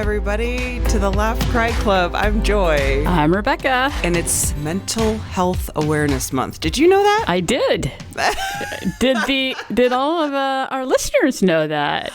everybody, to the Laugh Cry Club. I'm Joy. I'm Rebecca. And it's Mental Health Awareness Month. Did you know that? I did. Did all of our listeners know that?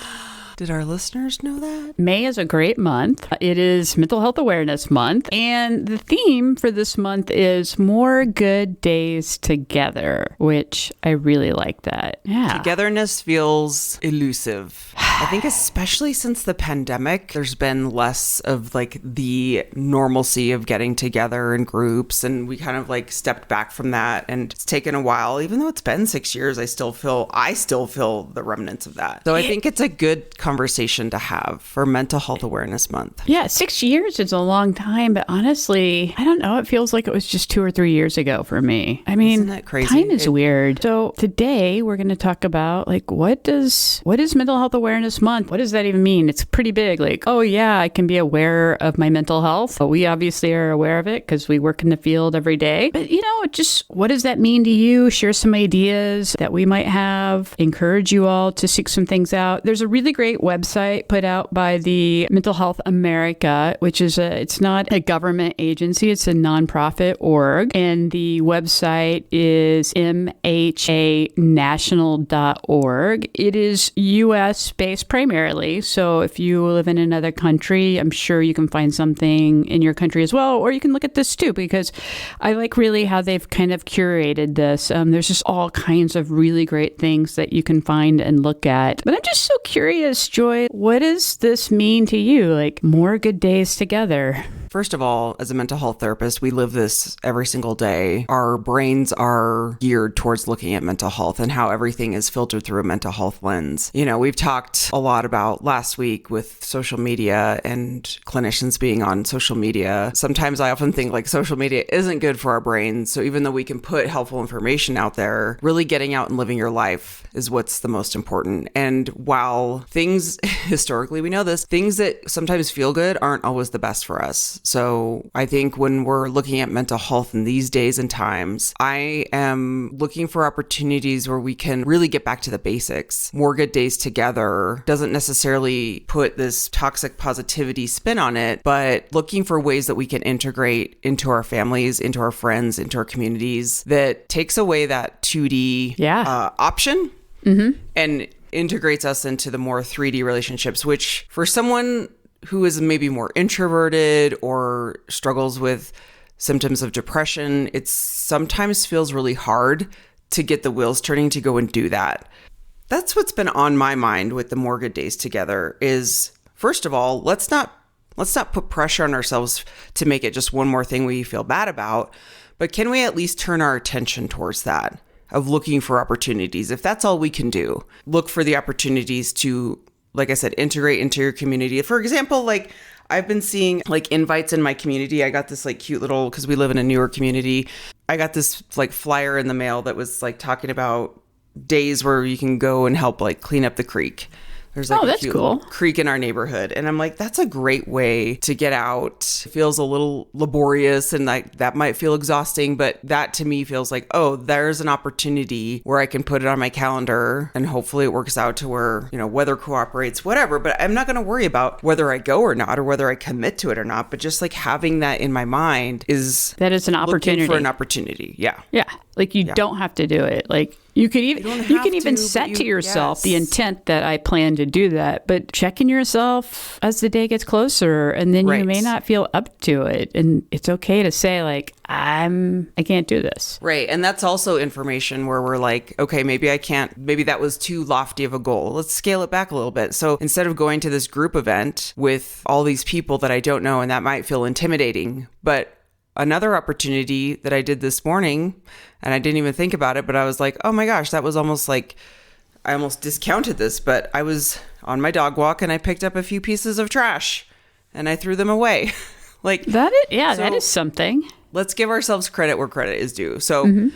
Did our listeners know that? May is a great month. It is Mental Health Awareness Month. And the theme for this month is More Good Days Together, which I really like that. Yeah. Togetherness feels elusive. I think especially since the pandemic, there's been less of like the normalcy of getting together in groups. And we kind of like stepped back from that. And it's taken a while. Even though it's been 6 years, I still feel the remnants of that. So I think it's a good conversation to have for Mental Health Awareness Month. Yeah, 6 years is a long time, but honestly, I don't know. It feels like it was just 2 or 3 years ago for me. I mean, isn't that crazy? Time is weird. So today we're going to talk about like what is Mental Health Awareness Month? What does that even mean? It's pretty big. Like, oh yeah, I can be aware of my mental health. But we obviously are aware of it because we work in the field every day. But just what does that mean to you? Share some ideas that we might have. Encourage you all to seek some things out. There's a really great website put out by the Mental Health America, which is it's not a government agency, it's a nonprofit org. And the website is mhanational.org. It is US based primarily. So if you live in another country, I'm sure you can find something in your country as well, or you can look at this too, because I like really how they've kind of curated this. There's just all kinds of really great things that you can find and look at. But I'm just so curious, Joy, what does this mean to you? Like more good days together? First of all, as a mental health therapist, we live this every single day. Our brains are geared towards looking at mental health and how everything is filtered through a mental health lens. We've talked a lot about last week with social media and clinicians being on social media. Sometimes I often think like social media isn't good for our brains. So even though we can put helpful information out there, really getting out and living your life is what's the most important. And while things, historically we know this, things that sometimes feel good aren't always the best for us. So I think when we're looking at mental health in these days and times, I am looking for opportunities where we can really get back to the basics. More good days together doesn't necessarily put this toxic positivity spin on it, but looking for ways that we can integrate into our families, into our friends, into our communities that takes away that 2D option and integrates us into the more 3D relationships, which for someone who is maybe more introverted or struggles with symptoms of depression, it sometimes feels really hard to get the wheels turning to go and do that. That's what's been on my mind with the More Good Days Together is, first of all, let's not put pressure on ourselves to make it just one more thing we feel bad about, but can we at least turn our attention towards that, of looking for opportunities? If that's all we can do, look for the opportunities to, like I said, integrate into your community. For example, like I've been seeing like invites in my community. I got this like cute little, because we live in a newer community, I got this like flyer in the mail that was like talking about days where you can go and help like clean up the creek. There's like a cute little creek in our neighborhood. And I'm like, that's a great way to get out. It feels a little laborious and like that might feel exhausting, but that to me feels like, oh, there's an opportunity where I can put it on my calendar and hopefully it works out to where, weather cooperates, whatever. But I'm not going to worry about whether I go or not, or whether I commit to it or not. But just like having that in my mind is an opportunity. Looking for an opportunity. Yeah. Yeah. Like you don't have to do it. Like you can even set to yourself the intent that I plan to do that, but check in yourself as the day gets closer, and then you may not feel up to it, and it's okay to say like I can't do this. Right, and that's also information where we're like, okay, maybe I can't. Maybe that was too lofty of a goal. Let's scale it back a little bit. So instead of going to this group event with all these people that I don't know, and that might feel intimidating, but another opportunity that I did this morning, and I didn't even think about it, but I was like, oh my gosh, that was almost like, I almost discounted this, but I was on my dog walk and I picked up a few pieces of trash and I threw them away. Like that is something. Let's give ourselves credit where credit is due. So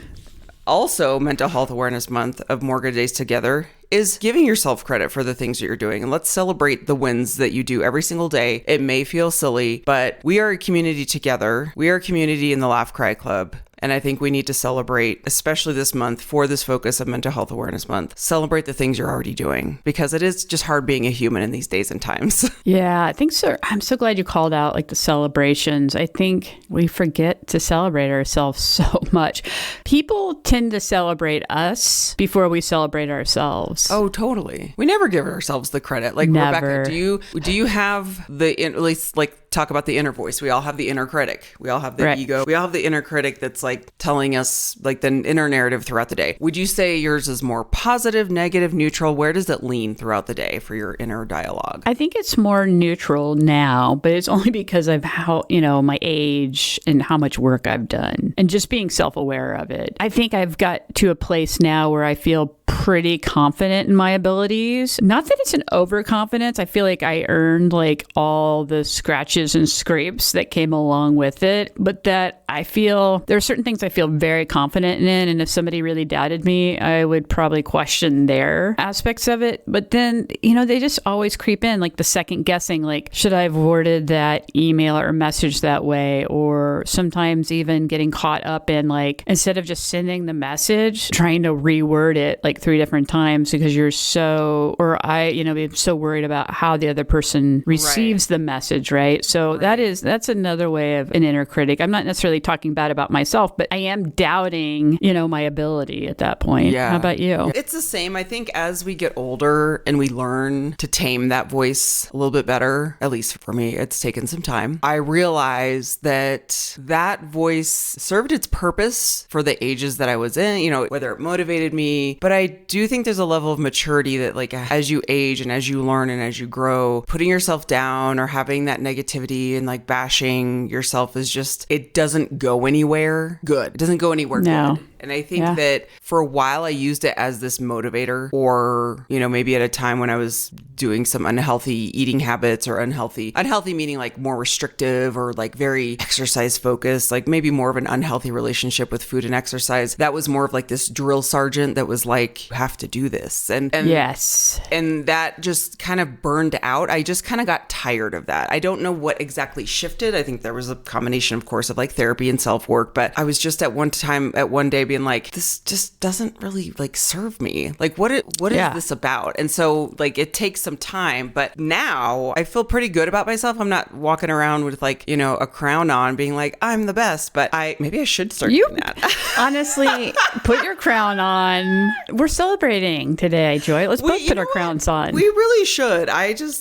also Mental Health Awareness Month of More Good Days Together is giving yourself credit for the things that you're doing. And let's celebrate the wins that you do every single day. It may feel silly, but we are a community together. We are a community in the Laugh Cry Club. And I think we need to celebrate, especially this month for this focus of Mental Health Awareness Month, celebrate the things you're already doing, because it is just hard being a human in these days and times. Yeah, I think so. I'm so glad you called out like the celebrations. I think we forget to celebrate ourselves so much. People tend to celebrate us before we celebrate ourselves. Oh, totally. We never give ourselves the credit. Like, Never. Rebecca, do you have at least like talk about the inner voice? We all have the inner critic. We all have the ego. We all have the inner critic that's like telling us like the inner narrative throughout the day. Would you say yours is more positive, negative, neutral? Where does it lean throughout the day for your inner dialogue? I think it's more neutral now, but it's only because of how, my age and how much work I've done and just being self-aware of it. I think I've got to a place now where I feel pretty confident in my abilities. Not that it's an overconfidence. I feel like I earned like all the scratches and scrapes that came along with it, but that I feel there are certain things I feel very confident in. And if somebody really doubted me, I would probably question their aspects of it. But then, they just always creep in, like the second guessing, like, should I have worded that email or message that way? Or sometimes even getting caught up in like, instead of just sending the message, trying to reword it like 3 different times because you're so, or I'm so worried about how the other person receives the message, right? So that's another way of an inner critic. I'm not necessarily talking bad about myself, but I am doubting, my ability at that point. Yeah. How about you? It's the same. I think as we get older and we learn to tame that voice a little bit better, at least for me, it's taken some time. I realize that voice served its purpose for the ages that I was in, whether it motivated me, but I do think there's a level of maturity that like as you age and as you learn and as you grow, putting yourself down or having that negativity and like bashing yourself is just, it doesn't go anywhere good. It doesn't go anywhere good. And I think that for a while I used it as this motivator, or, maybe at a time when I was doing some unhealthy eating habits, or unhealthy meaning like more restrictive or like very exercise focused, like maybe more of an unhealthy relationship with food and exercise. That was more of like this drill sergeant that was like, you have to do this. And yes. And that just kind of burned out. I just kind of got tired of that. I don't know what exactly shifted. I think there was a combination, of course, of like therapy and self-work, but I was just at one day being like, this just doesn't really like serve me. Like what is this about? And so like it takes some time, but now I feel pretty good about myself. I'm not walking around with like, a crown on being like, I'm the best, but maybe I should start doing that. Honestly, put your crown on. We're celebrating today, Joy. Let's both put our crowns on. We really should.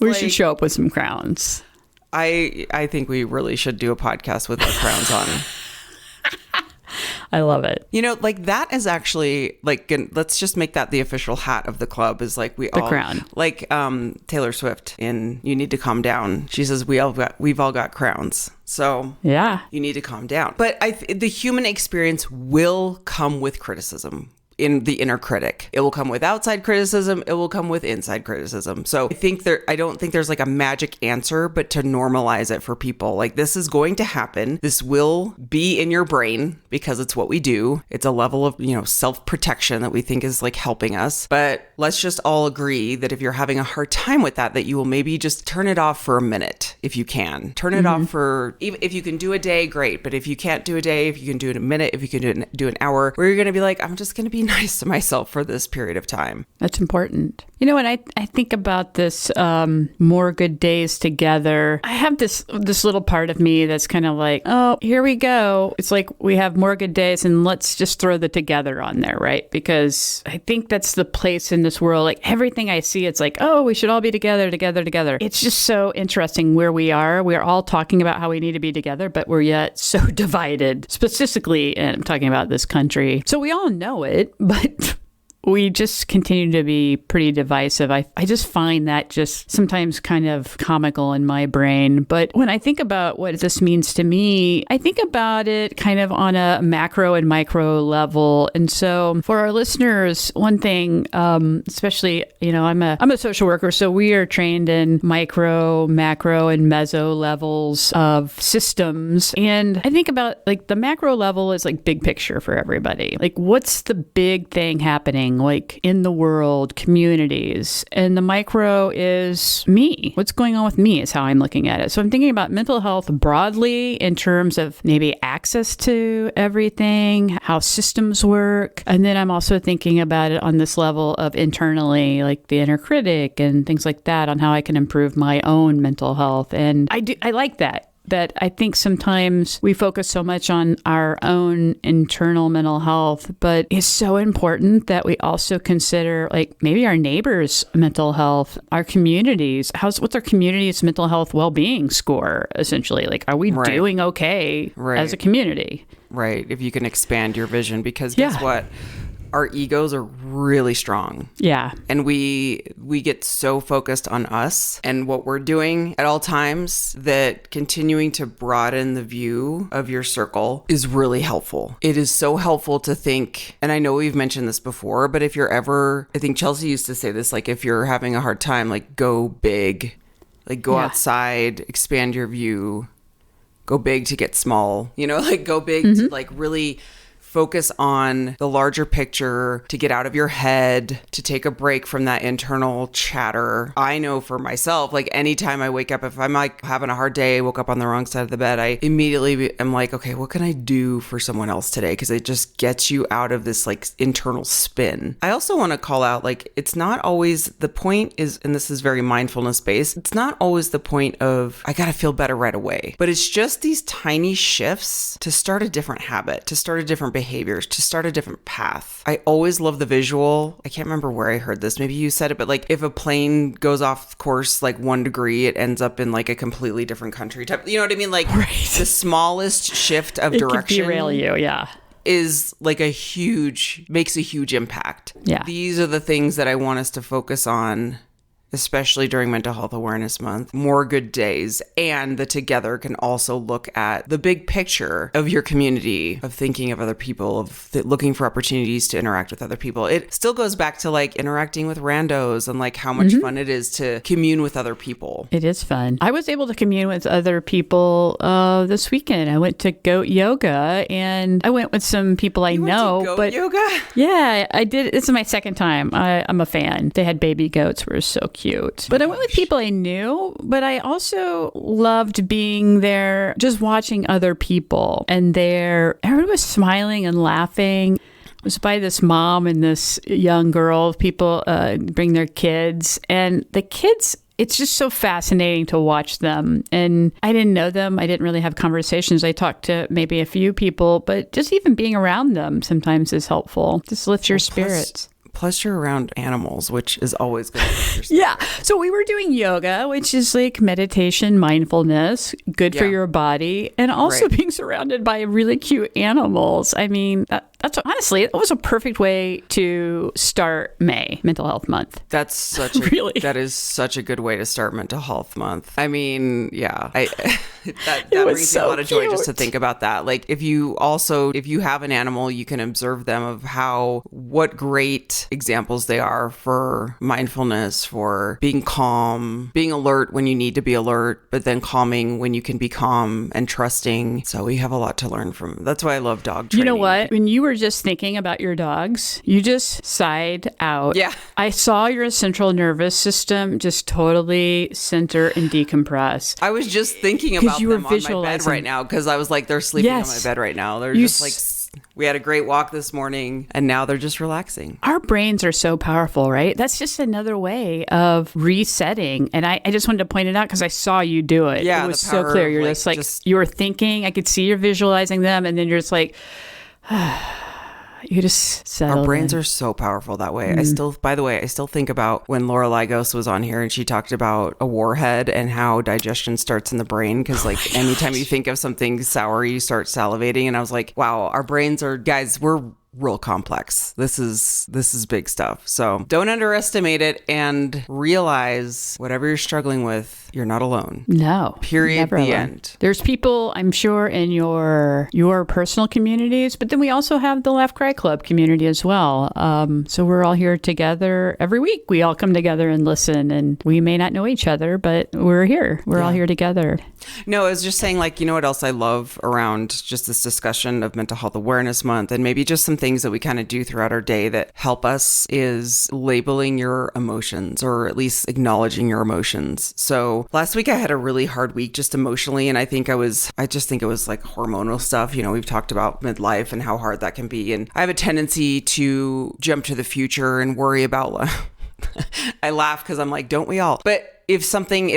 We should show up with some crowns. I think we really should do a podcast with our crowns on. I love it. Like that is actually like, let's just make that the official hat of the club, is like the crown. Like Taylor Swift in You Need to Calm Down. She says we've all got crowns. So yeah, you need to calm down. But the human experience will come with criticism. In the inner critic, it will come with outside criticism. It will come with inside criticism. So I don't think there's like a magic answer, but to normalize it for people, like this is going to happen. This will be in your brain because it's what we do. It's a level of, self-protection that we think is like helping us. But let's just all agree that if you're having a hard time with that you will maybe just turn it off for a minute. If you can turn it off for, if you can do a day, great. But if you can't do a day, if you can do it a minute, if you can do an hour, where you're going to be like, I'm just going to be nice to myself for this period of time. That's important. When I think about this more good days together, I have this little part of me that's kind of like, oh, here we go. It's like we have more good days and let's just throw the together on there, right? Because I think that's the place in this world. Like everything I see, it's like, oh, we should all be together. It's just so interesting where we are. We're all talking about how we need to be together, but we're yet so divided, specifically, and I'm talking about this country. So we all know it, but we just continue to be pretty divisive. I just find that just sometimes kind of comical in my brain. But when I think about what this means to me, I think about it kind of on a macro and micro level. And so for our listeners, one thing, especially, I'm a social worker, so we are trained in micro, macro, and meso levels of systems. And I think about like the macro level is like big picture for everybody. Like what's the big thing happening happening like in the world, communities. And the micro is me. What's going on with me is how I'm looking at it. So I'm thinking about mental health broadly in terms of maybe access to everything, how systems work. And then I'm also thinking about it on this level of internally, like the inner critic and things like that, on how I can improve my own mental health. And I like that I think sometimes we focus so much on our own internal mental health, but it's so important that we also consider like maybe our neighbors' mental health, our communities. What's our community's mental health well-being score, essentially? Like, are we doing okay as a community? Right. If you can expand your vision, because guess what? Our egos are really strong. Yeah. And we get so focused on us and what we're doing at all times that continuing to broaden the view of your circle is really helpful. It is so helpful to think, and I know we've mentioned this before, but if you're ever, I think Chelsea used to say this, like if you're having a hard time, like go big, like go outside, expand your view, go big to get small, like go big to like really focus on the larger picture, to get out of your head, to take a break from that internal chatter. I know for myself, like anytime I wake up, if I'm like having a hard day, woke up on the wrong side of the bed, I immediately am like, okay, what can I do for someone else today? Because it just gets you out of this like internal spin. I also want to call out, like, it's not always the point is, and this is very mindfulness based, it's not always the point of, I got to feel better right away, but it's just these tiny shifts to start a different habit, to start a different behaviors, to start a different path. I always love the visual. I can't remember where I heard this. Maybe you said it, but like if a plane goes off course like 1 degree, it ends up in like a completely different country type. You know what I mean? Like the smallest shift of direction could derail you. Yeah. Is like makes a huge impact. Yeah. These are the things that I want us to focus on, especially during Mental Health Awareness Month. More good days. And the Together can also look at the big picture of your community, of thinking of other people, of looking for opportunities to interact with other people. It still goes back to like interacting with randos and like how much fun it is to commune with other people. It is fun. I was able to commune with other people this weekend. I went to goat yoga and I went with some people I know. Went to goat yoga? Yeah, I did. This is my second time. I'm a fan. They had baby goats, were so cute. But I went with people I knew, but I also loved being there, just watching other people. And everyone was smiling and laughing. It was by this mom and this young girl. People bring their kids. And the kids, it's just so fascinating to watch them. And I didn't know them. I didn't really have conversations. I talked to maybe a few people, but just even being around them sometimes is helpful. Just lifts your spirits. Plus you're around animals, which is always good. Yeah. So we were doing yoga, which is like meditation, mindfulness, good for your body, and also being surrounded by really cute animals. I mean, that's honestly, it was a perfect way to start May, Mental Health Month. That's such that is such a good way to start Mental Health Month. I mean, yeah, that brings me a lot of joy just to think about that. Like if you have an animal, you can observe them of what great examples they are for mindfulness, for being calm, being alert when you need to be alert, but then calming when you can be calm and trusting. So we have a lot to learn from. That's why I love dog training. You know what? When you were just thinking about your dogs, you just sighed out. Yeah. I saw your central nervous system just totally center and decompress. I was just thinking about them on my bed right now because I was like, they're sleeping on my bed right now. They're just like... We had a great walk this morning, and now they're just relaxing. Our brains are so powerful, right? That's just another way of resetting. And I just wanted to point it out because I saw you do it. Yeah, it was so clear. You're you were thinking, I could see you're visualizing them, and then you're just like... You just settle. Our brains are so powerful that way. I still think about when Laura Lygos was on here and she talked about a warhead and how digestion starts in the brain. Because like anytime you think of something sour, you start salivating. And I was like, wow, our brains are, guys, we're real complex. This is big stuff. So don't underestimate it and realize whatever you're struggling with, you're not alone. No. Period. The end. There's people, I'm sure, in your personal communities, but then we also have the Laugh Cry Club community as well. So we're all here together every week. We all come together and listen, and we may not know each other, but we're here. We're all here together. No, I was just saying, like, you know what else I love around just this discussion of Mental Health Awareness Month, and maybe just some things things that we kind of do throughout our day that help us is labeling your emotions, or at least acknowledging your emotions. So last week I had a really hard week just emotionally, and I just think it was like hormonal stuff. We've talked about midlife and how hard that can be, and I have a tendency to jump to the future and worry about I laugh because I'm like, don't we all? But if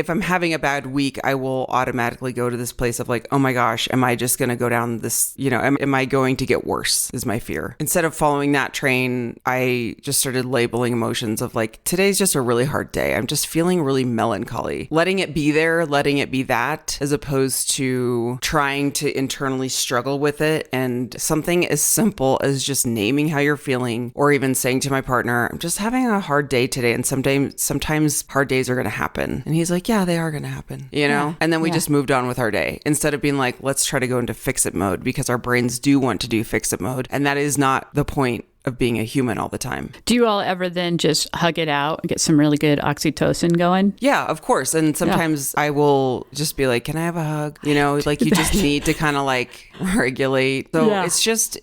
I'm having a bad week, I will automatically go to this place of like, oh my gosh, am I just going to go down this, am I going to get worse is my fear. Instead of following that train, I just started labeling emotions of like, today's just a really hard day. I'm just feeling really melancholy. Letting it be there, letting it be that, as opposed to trying to internally struggle with it. And something as simple as just naming how you're feeling, or even saying to my partner, I'm just having a hard day today. And sometimes hard days are going to happen. And he's like, yeah, they are going to happen, Yeah. And then we just moved on with our day instead of being like, let's try to go into fix it mode, because our brains do want to do fix it mode. And that is not the point of being a human all the time. Do you all ever then just hug it out and get some really good oxytocin going? Yeah, of course. And sometimes I will just be like, can I have a hug? Like you just need to kind of like regulate. So it's just,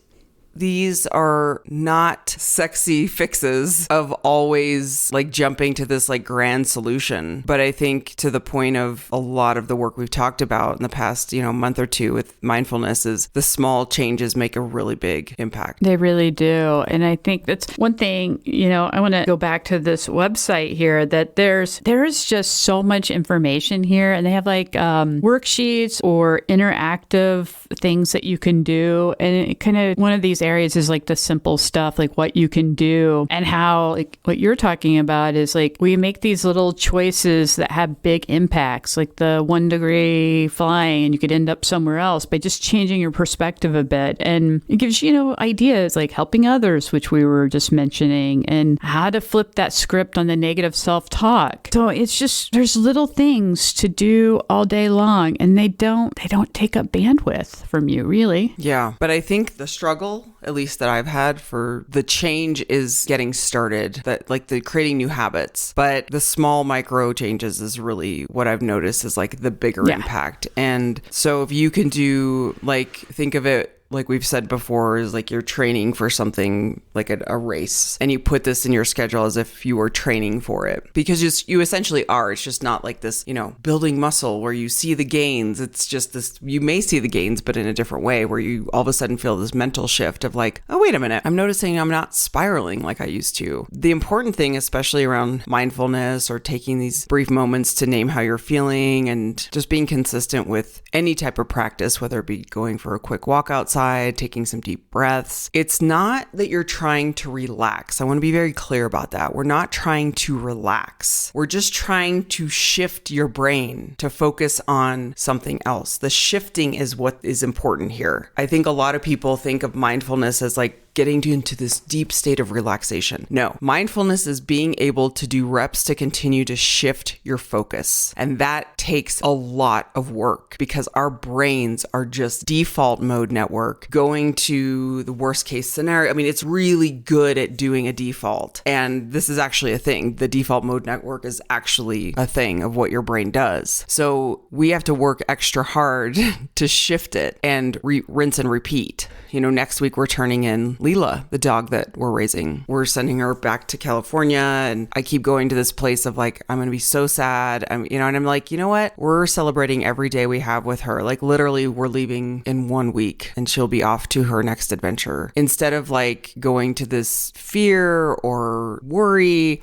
these are not sexy fixes of always like jumping to this like grand solution. But I think to the point of a lot of the work we've talked about in the past, month or two with mindfulness, is the small changes make a really big impact. They really do. And I think that's one thing, I want to go back to this website here, that there is just so much information here, and they have like worksheets or interactive things that you can do. And it kind of, one of these areas is like the simple stuff, like what you can do, and how, like what you're talking about is like we make these little choices that have big impacts, like the 1 degree flying, and you could end up somewhere else by just changing your perspective a bit. And it gives ideas like helping others, which we were just mentioning, and how to flip that script on the negative self-talk. So it's just, there's little things to do all day long, and they don't take up bandwidth from you, really. Yeah. But I think the struggle, at least that I've had for the change, is getting started, that like the creating new habits. But the small micro changes is really what I've noticed is like the bigger impact. And so if you can do, like, think of it like we've said before, is like you're training for something like a race, and you put this in your schedule as if you were training for it, because you essentially are. It's just not like this, building muscle where you see the gains. It's just this, you may see the gains, but in a different way, where you all of a sudden feel this mental shift of like, oh, wait a minute, I'm noticing I'm not spiraling like I used to. The important thing, especially around mindfulness or taking these brief moments to name how you're feeling, and just being consistent with any type of practice, whether it be going for a quick walk outside, taking some deep breaths. It's not that you're trying to relax. I want to be very clear about that. We're not trying to relax. We're just trying to shift your brain to focus on something else. The shifting is what is important here. I think a lot of people think of mindfulness as like getting into this deep state of relaxation. No, mindfulness is being able to do reps to continue to shift your focus. And that takes a lot of work, because our brains are just default mode network, going to the worst case scenario. I mean, it's really good at doing a default. And this is actually a thing. The default mode network is actually a thing of what your brain does. So we have to work extra hard to shift it and rinse and repeat. Next week we're turning in Leela, the dog that we're raising. We're sending her back to California, and I keep going to this place of like, I'm going to be so sad. And I'm like, you know what? We're celebrating every day we have with her. Like literally we're leaving in 1 week and she'll be off to her next adventure. Instead of like going to this fear or worry,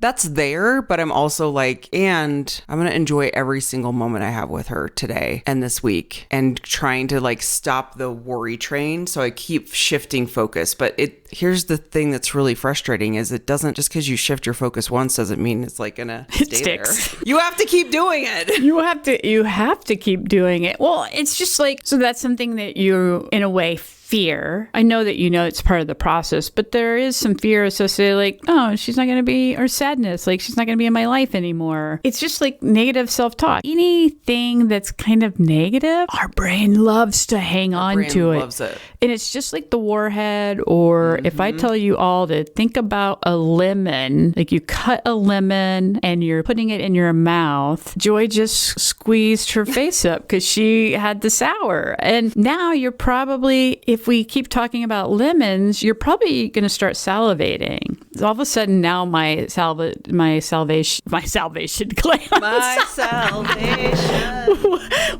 that's there, but I'm also like, and I'm going to enjoy every single moment I have with her today and this week, and trying to like stop the worry train. So I keep shifting focus. But here's the thing that's really frustrating is it doesn't, just because you shift your focus once doesn't mean it's like going to stay there. You have to keep doing it. You have to keep doing it. Well, it's just like, so that's something that you, in a way, fear. I know that it's part of the process, but there is some fear associated, like, oh, she's not going to be, or sadness, like she's not going to be in my life anymore. It's just like negative self-talk. Anything that's kind of negative, our brain loves to hang on to it. Loves it. And it's just like the warhead, or if I tell you all to think about a lemon, like you cut a lemon and you're putting it in your mouth, Joy just squeezed her face up because she had the sour. And now you're probably, if if we keep talking about lemons, you're probably going to start salivating. All of a sudden now my salvation gland. My salvation.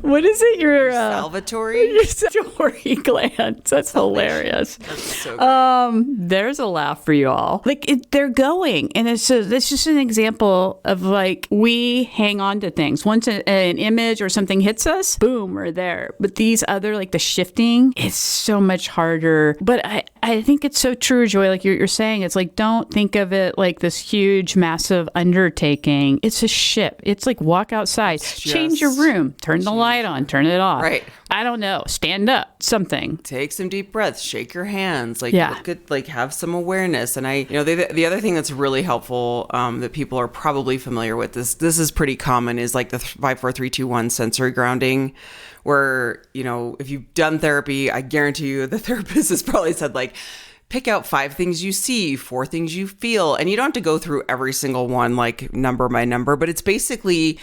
What is it? Your Salvatory? your salivary glands. That's hilarious. That's so great. There's a laugh for you all. They're going, and it's just an example of like we hang on to things. Once an image or something hits us, boom, we're there. But these other, like the shifting, it's so much harder. But I think it's so true, Joy. Like you're saying, it's like don't think of it like this huge, massive undertaking. It's a shift. It's like walk outside, change your room, turn the light on, turn it off. Right. I don't know. Stand up. Something. Take some deep breaths, shake your hands, like Yeah. look at, like have some awareness. And the other thing that's really helpful that people are probably familiar with, this is pretty common, is like the 5, 4, 3, 2, 1 sensory grounding, where, if you've done therapy, I guarantee you the therapist has probably said like, pick out 5 things you see, 4 things you feel. And you don't have to go through every single one, like number by number, but it's basically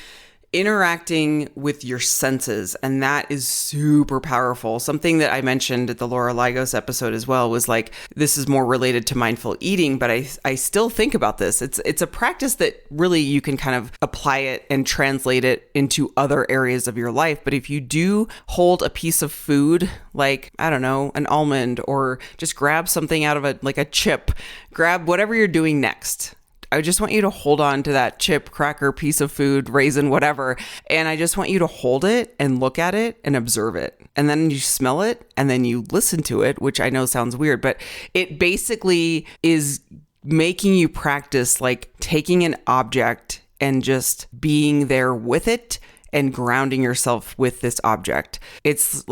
interacting with your senses, and that is super powerful. Something that I mentioned at the Laura Lygos episode as well was like, this is more related to mindful eating, but I still think about this. It's a practice that really you can kind of apply it and translate it into other areas of your life. But if you do hold a piece of food, like, I don't know, an almond, or just grab something out of a chip, grab whatever you're doing next. I just want you to hold on to that chip, cracker, piece of food, raisin, whatever. And I just want you to hold it and look at it and observe it. And then you smell it and then you listen to it, which I know sounds weird, but it basically is making you practice like taking an object and just being there with it and grounding yourself with this object. It's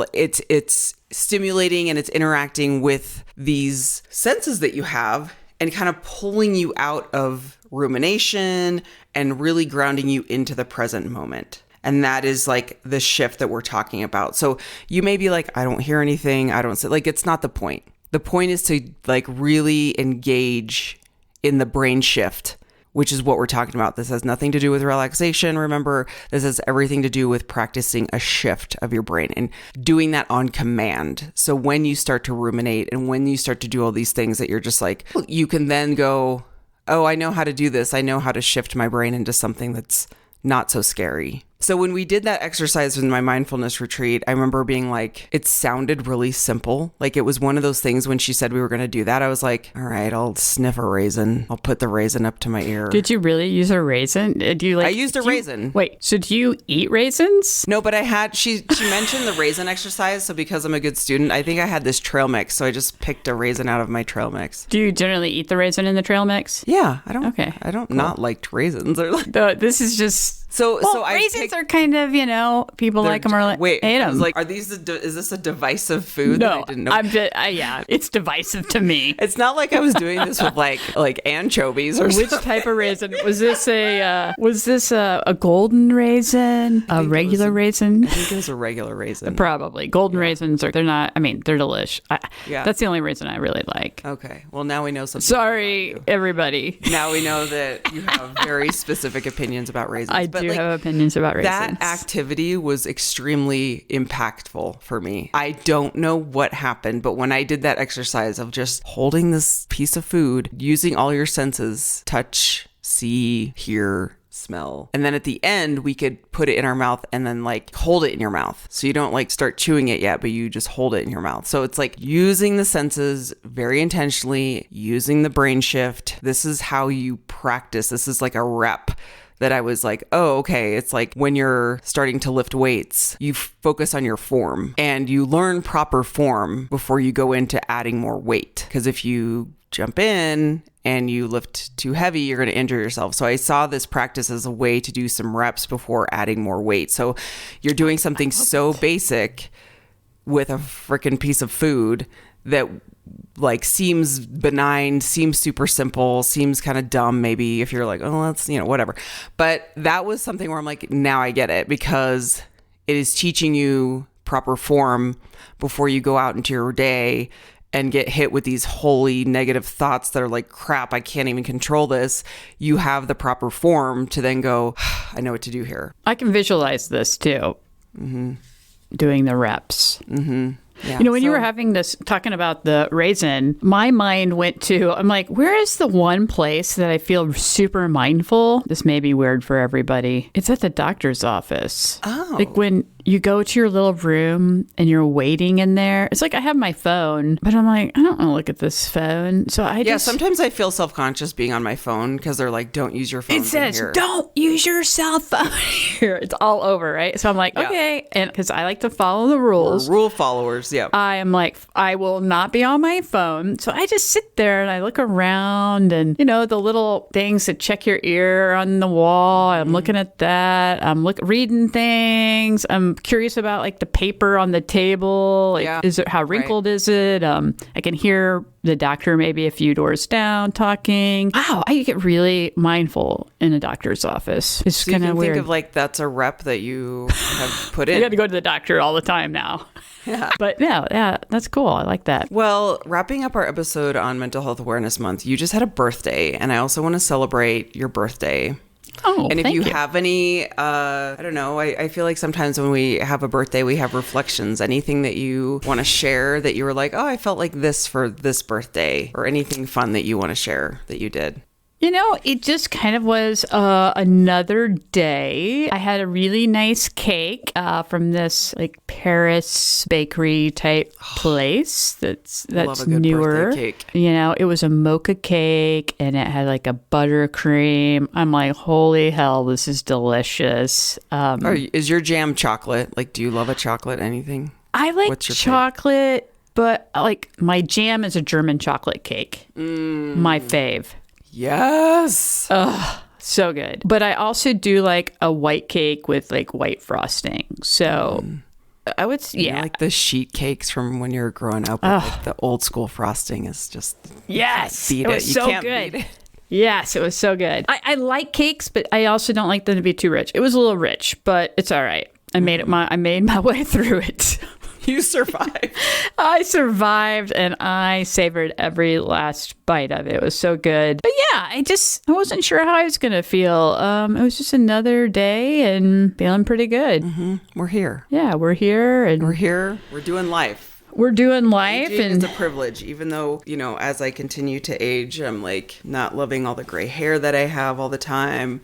stimulating and it's interacting with these senses that you have, and kind of pulling you out of rumination and really grounding you into the present moment. And that is like the shift that we're talking about. So you may be like, I don't hear anything. I don't say, like, it's not the point. The point is to like really engage in the brain shift, which is what we're talking about. This has nothing to do with relaxation. Remember, this has everything to do with practicing a shift of your brain and doing that on command. So when you start to ruminate and when you start to do all these things that you're just like, you can then go, oh, I know how to do this. I know how to shift my brain into something that's not so scary. So when we did that exercise in my mindfulness retreat, I remember being like, it sounded really simple. Like it was one of those things when she said we were going to do that. I was like, all right, I'll sniff a raisin. I'll put the raisin up to my ear. Did you really use a raisin? Do you like? I used a raisin. Wait, so do you eat raisins? No, but I had, she mentioned the raisin exercise. So because I'm a good student, I think I had this trail mix. So I just picked a raisin out of my trail mix. Do you generally eat the raisin in the trail mix? Yeah, I don't. Okay, I don't not like raisins. Or like, this is just. So I raisins are kind of, people like them or like, wait, hate I was them. like, are these, is this a divisive food that I didn't know? Yeah, it's divisive to me. It's not like I was doing this with like anchovies or Which something. type of raisin? Was this a golden raisin? A regular raisin? I think it was a regular raisin. Probably. Golden raisins they're not, they're delish. Yeah. That's the only raisin I really like. Okay. Well, now we know something. Sorry, everybody. Now we know that you have very specific opinions about raisins. I do have opinions about raisins. That activity was extremely impactful for me. I don't know what happened, but when I did that exercise of just holding this piece of food, using all your senses, touch, see, hear, smell. And then at the end, we could put it in our mouth and then like hold it in your mouth. So you don't like start chewing it yet, but you just hold it in your mouth. So it's like using the senses very intentionally, using the brain shift. This is how you practice. This is like a rep that I was like, oh, okay. It's like when you're starting to lift weights, you focus on your form and you learn proper form before you go into adding more weight. Because if you jump in and you lift too heavy, you're going to injure yourself. So I saw this practice as a way to do some reps before adding more weight. So you're doing something so basic with a freaking piece of food that like seems benign, seems super simple, seems kind of dumb maybe if you're like, oh, that's, whatever. But that was something where I'm like, now I get it, because it is teaching you proper form before you go out into your day and get hit with these wholly negative thoughts that are like, crap, I can't even control this. You have the proper form to then go, I know what to do here. I can visualize this too. Mm-hmm. Doing the reps. Mm-hmm. Yeah, You know, when you so- were having this, talking about the raisin, my mind went to, I'm like, where is the one place that I feel super mindful? This may be weird for everybody. It's at the doctor's office. Oh. Like when you go to your little room and you're waiting in there. It's like I have my phone, but I'm like, I don't want to look at this phone. So I Yeah, just... sometimes I feel self-conscious being on my phone because they're like, don't use your phone. It says, here. don't use your cell phone here. It's all over, right? So I'm like, Yeah. okay. And because I like to follow the rules. We're rule followers, yeah. I am like, I will not be on my phone. So I just sit there and I look around and, you know, the little things that check your ear on the wall. I'm looking at that. I'm reading things. I'm curious about like the paper on the table. Like, Yeah. is it, how wrinkled is it? I can hear the doctor maybe a few doors down talking. Wow, I get really mindful in a doctor's office. It's So you kind can of weird. think of like that's a rep that you have put I got in. to go to the doctor all the time now. Yeah. But yeah, that's cool. I like that. Well, wrapping up our episode on Mental Health Awareness Month, you just had a birthday, and I also want to celebrate your birthday. Oh, And if thank you have any, I don't know, I feel like sometimes when we have a birthday, we have reflections. Anything that you want to share that you were like, oh, I felt like this for this birthday, or anything fun that you want to share that you did. You know, it just kind of was another day. I had a really nice cake from this like Paris bakery type place that's Love a good newer. birthday cake. You know, it was a mocha cake and it had like a buttercream. I'm like, holy hell, this is delicious. Is your jam chocolate? Like, do you love a chocolate anything? I like What's your chocolate, but like my jam is a German chocolate cake. My fave. Yes. So good. But I also do like a white cake with like white frosting. So I would, You know, yeah. like the sheet cakes from when you were growing up with like the old school frosting is just Yes. beat It was You so can't good. beat it. Yes, it was so good. I like cakes, but I also don't like them to be too rich. It was a little rich, but it's all right. I made my way through it. You survived. I survived and I savored every last bite of it. It was so good. But yeah, I wasn't sure how I was going to feel. It was just another day and feeling pretty good. We're here. Yeah, we're here and We're here. We're doing life. we're doing life. Aging And is a privilege, even though, you know, as I continue to age, I'm like not loving all the gray hair that I have all the time.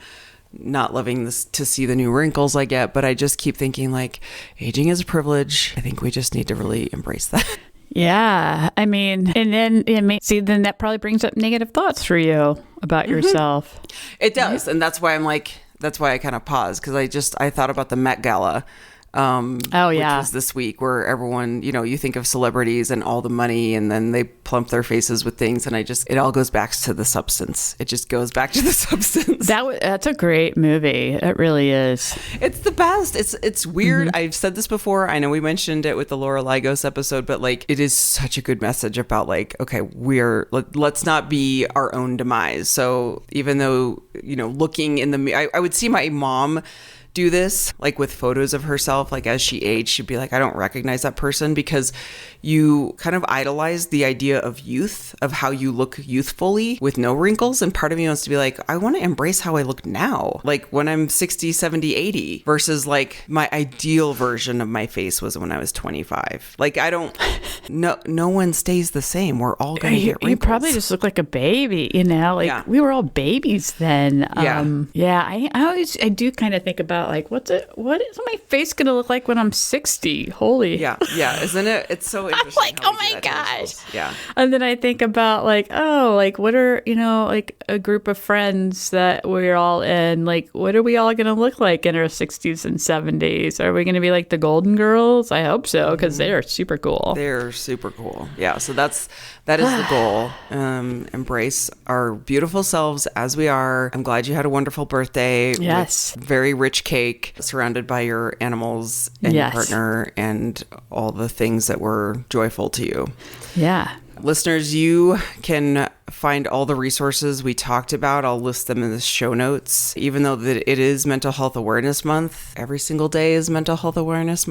Not loving this to see the new wrinkles I get, but I just keep thinking like aging is a privilege. I think we just need to really embrace that. yeah, I mean, and then then that probably brings up negative thoughts for you about yourself. It does, and that's why I kind of paused because I thought about the Met Gala. Which was this week, where everyone, you know, you think of celebrities and all the money, and then they plump their faces with things, and it all goes back to the substance. It just goes back to the substance. That's a great movie. It really is. It's the best. It's weird. I've said this before. I know we mentioned it with the Laura Lygos episode, but like it is such a good message about like, okay, let's not be our own demise. So even though, you know, looking in the, I would see my mom do this like with photos of herself, like as she aged, she'd be like, I don't recognize that person, because you kind of idolize the idea of youth, of how you look youthfully with no wrinkles. And part of me wants to be like, I want to embrace how I look now, like when I'm 60, 70, 80, versus like my ideal version of my face was when I was 25. Like no one stays the same. We're all gonna get wrinkles. You probably just look like a baby, you know, like Yeah. we were all babies then. Yeah. I do kind of think about like, what is my face going to look like when I'm 60? Holy. yeah, isn't it? It's so interesting. like, how oh we do my that to gosh. ourselves. Yeah. And then I think about like, oh, like what are, you know, like a group of friends that we're all in, like what are we all going to look like in our 60s and 70s? Are we going to be like the Golden Girls? I hope so, because they are super cool. They're super cool. Yeah. So that is the goal. Embrace our beautiful selves as we are. I'm glad you had a wonderful birthday. Yes. With very rich cake surrounded by your animals and Yes. your partner and all the things that were joyful to you. Yeah. Listeners, you can find all the resources we talked about. I'll list them in the show notes. Even though that it is Mental Health Awareness Month, every single day is Mental Health Awareness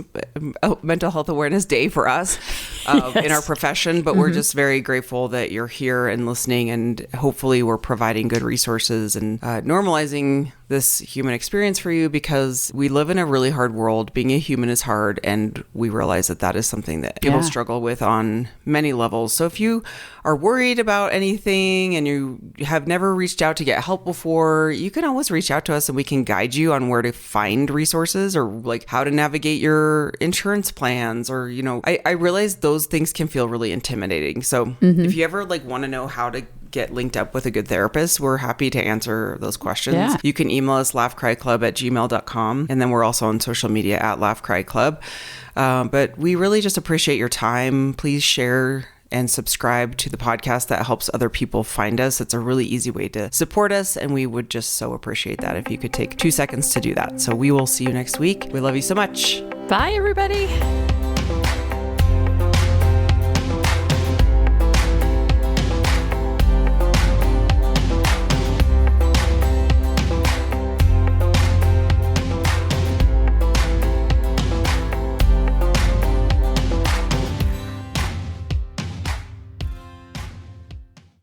Day for us in our profession. But we're just very grateful that you're here and listening, and hopefully we're providing good resources and normalizing this human experience for you, because we live in a really hard world. Being a human is hard, and we realize that that is something that people struggle with on many levels. So if you are worried about anything and you have never reached out to get help before, you can always reach out to us and we can guide you on where to find resources, or like how to navigate your insurance plans, or, you know, I realize those things can feel really intimidating. So if you ever like want to know how to get linked up with a good therapist, we're happy to answer those questions. Yeah. You can email us laughcryclub@gmail.com, and then we're also on social media @laughcryclub. But we really just appreciate your time. Please share and subscribe to the podcast. That helps other people find us. It's a really easy way to support us, and we would just so appreciate that if you could take 2 seconds to do that. So we will see you next week. We love you so much. Bye, everybody.